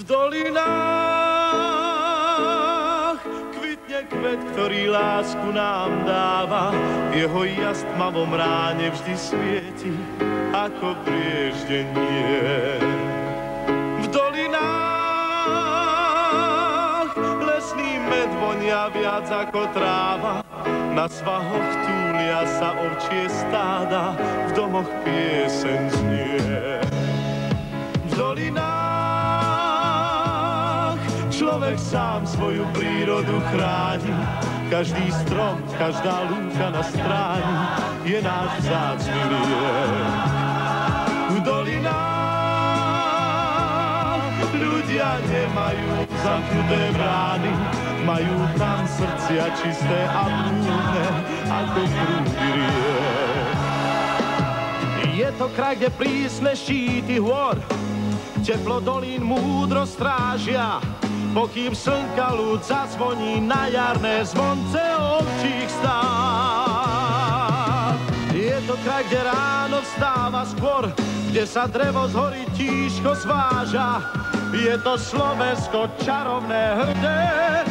dolinách kvitne kvet, ktorý lásku nám dáva. Jeho jas tmavom ráne vždy svieti ako brieždenie. V dolinách lesný med vonia viac ako tráva. Na svahoch túlia sa ovčie stáda, v domoch pieseň znie. V dolinách človek sám svoju prírodu chráni. Každý strom, každá lúka na stráni je náš vzácny liek. V dolinách ľudia nemajú zamknuté brány, majú tam srdcia čisté a prúdne ako prúdy riek. Je to kraj, kde prísne štíty hôr teplo dolín múdro strážia, pokým slnka ľud zazvoní na jarné zvonce ovčích stád. Je to kraj, kde ráno vstáva skôr, kde sa drevo z hory tížko zváža. Je to Slovensko čarovné, hrdé,